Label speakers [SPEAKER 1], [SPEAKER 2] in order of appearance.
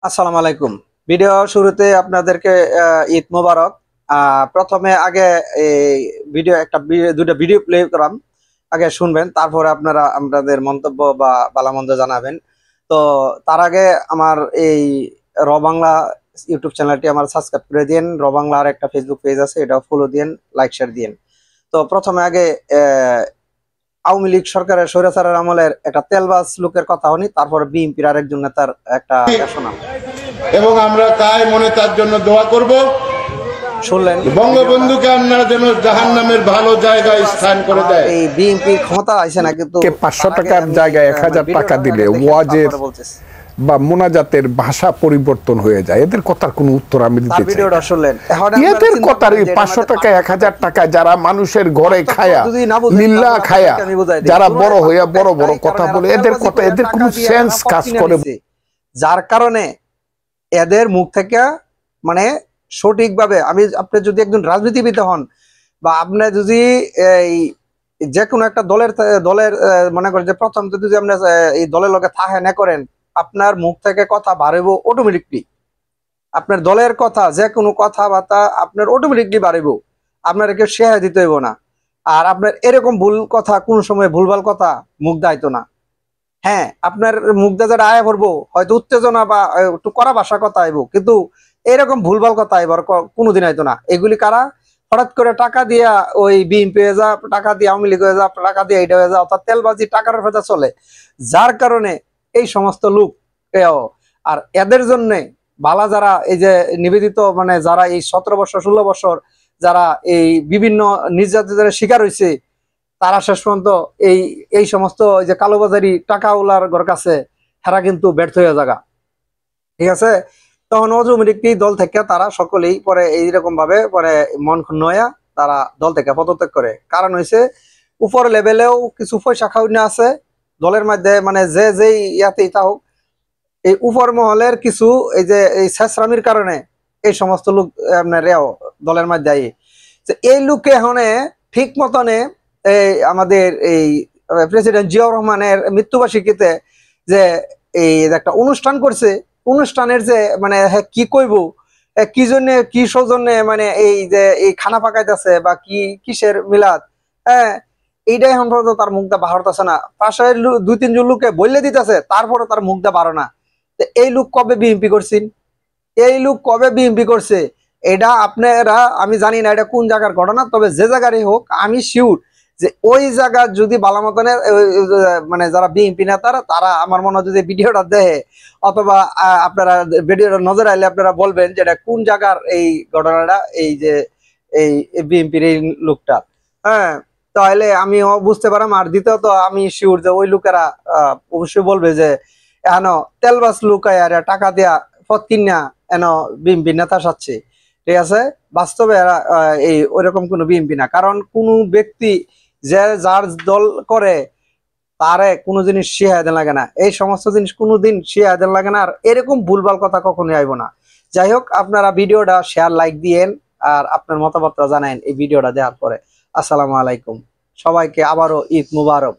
[SPEAKER 1] আসসালামু আলাইকুম। ভিডিও শুরুতে আপনাদেরকে ঈদ মোবারক। প্রথমে আগে এই দুইটা ভিডিও প্লে করাম, আগে শুনবেন, তারপরে আপনারা আপনাদের মন্তব্য বা ভালো-মন্দ জানাবেন। তো তার আগে আমার এই র বাংলা ইউটিউব চ্যানেলটি আমার সাবস্ক্রাইব করে দিন। র বাংলার একটা ফেসবুক পেজ আছে, এটাও ফলো দিন, লাইক শেয়ার দিন। তো প্রথমে আগে আওয়ামী লীগ সরকারের স্বৈরাচারের আমলের একটা তেলবাজ লোকের কথা শুনি, তারপরে বিএনপির আরেকজন নেতার একটা শোনাম।
[SPEAKER 2] এবং আমরা তাই মনে তার জন্য দোয়া করব।
[SPEAKER 1] শুনলেন,
[SPEAKER 2] বঙ্গবন্ধুকে আপনারা যেন জাহান্নামের ভালো জায়গায় স্থান করে দেয়।
[SPEAKER 1] এই বিএনপি ক্ষমতা আইছে না, কিন্তু
[SPEAKER 3] 500 টাকার জায়গায় 1000 টাকা দিলে ওয়াজের বা মোনাজাতের ভাষা পরিবর্তন হয়ে যায়। এদের কথার কোনো উত্তর আমি দিতে চাই
[SPEAKER 1] ভিডিওটা শুনলেন।
[SPEAKER 3] এদের কথার 500 টাকা 1000 টাকা যারা মানুষের ঘরে খায়া লিল্লা খায়া যারা বড় হইয়া বড় বড় কথা বলে, এদের কথা এদের কোনো সেন্স কাজ করে,
[SPEAKER 1] যার কারণে এদের মুখ থেকে মানে সঠিকভাবে আপনি যদি একজন রাজনীতিবিদ হন বা আপনি যদি এই যে কোনো একটা দলের মনে করেন যে প্রথম যদি আপনি এই দলের লগে থাকা না করেন, আপনার মুখ থেকে কথা বাড়াইব অটোমেটিকলি। আপনার দলের কথা যে কোনো কথাবার্তা আপনার অটোমেটিকলি বাড়াইব, আপনার কেউ শেয়ার দিতে হইব না। আর আপনার এরকম ভুল কথা কোন সময় ভুলভাল কথা মুখ দায়িত্ব না। হ্যাঁ, আপনার মুখ দিয়ে যেটা আয়া পড়বো হয়তো উত্তেজনা বা একটু কড়া ভাষা কথা আইব, কিন্তু এরকম ভুলভাল কথা আইবার কোনোদিন আইতো না। এগুলি কারা হঠাৎ করে টাকা দিয়া ওই বিএনপি হয়ে যা, টাকা দিয়ে আওয়ামী লীগ হয়ে যা, টাকা দিয়ে এইটা হয়ে যা, অর্থাৎ তেলবাজি টাকার ভেজা চলে, যার কারণে এই সমস্ত লোক। আর এদের জন্য বালা যারা এই যে নিবেদিত মানে যারা এই 17 বছর 16 বছর যারা এই বিভিন্ন নির্যাতনের শিকার হয়েছে, তারা শেষ পর্যন্ত এই সমস্ত যে কালোবাজারি টাকাওয়ালার ঘর কাছে তারা কিন্তু ব্যর্থ হয়ে যাগা। ঠিক আছে, তখন অটোমেটিকলি দল থেকে তারা সকলেই পরে এইরকম ভাবে পরে মন ক্ষুণ্ণ হইয়া তারা দল থেকে পদত্যাগ করে। কারণ হয়েছে উপর লেভেলেও কিছু পয়সা খাওয়ানো আছে দলের মধ্যে, মানে যেই ইয়াতেই তা হোক, এই উপর মহলের কিছু এই যে এই শেষরামির কারণে এই সমস্ত লোক আপনার দলের মধ্যে এই লোককে এখন ঠিক মতনে এই আমাদের এই প্রেসিডেন্ট জিয়াউর রহমানের মৃত্যুবার্ষিকীতে যে এই একটা অনুষ্ঠান করছে, অনুষ্ঠানের যে মানে কি কইব, কি জন্য কি সৌজন্যে মানে এই যে এই খানা পাকাইতেছে বা কি কিসের মিলাদ, হ্যাঁ, এইটাই এখন পর্যন্ত তার মুখটা বাড়তেছে না। পাশে 2-3 জন লোককে বললে দিতেছে, তারপরে তার মুখটা বাড়ো না। এই লোক কবে বিএনপি করছেন? এই লোক কবে বিএনপি করছে? এটা আপনারা, আমি জানি না এটা কোন জায়গার ঘটনা, তবে যে জায়গারই হোক আমি শিওর যে ওই জায়গা যদি ভালো মতনের মানে যারা বিএনপি নেতারা তারা আমার মনে হয় যদি ভিডিওটা দেখে অথবা আপনারা ভিডিওটা নজর আইলে আপনারা বলবেন যে এটা কোন জায়গার এই ঘটনাটা, এই যে এই বিএনপির এই লোকটা। হ্যাঁ, তাহলে আমিও বুঝতে পারলাম। আর দ্বিতীয়ত আমি শিওর যে ওই লোকেরা অবশ্যই বলবে যে এন তেলবাস লুকায় আর টাকা দেয়া পথ কিনা এন বিএনপি নেতা সাচ্ছে। ঠিক আছে, বাস্তবে এই ওইরকম কোনো বিএনপি না। কারণ কোন ব্যক্তি যে যার দল করে তারে কোনো জিনিস শিয়া দেন লাগে না, এই সমস্ত জিনিস কোনোদিন শিয়া দেন লাগে না। আর এরকম ভুলভাল কথা কখনোই আইব না। যাই হোক, আপনারা ভিডিওটা শেয়ার লাইক দিয়েন আর আপনার মতামতটা জানান এই ভিডিওটা দেওয়ার পরে। আসসালামু আলাইকুম, সবাইকে আবারও ঈদ মুবারক।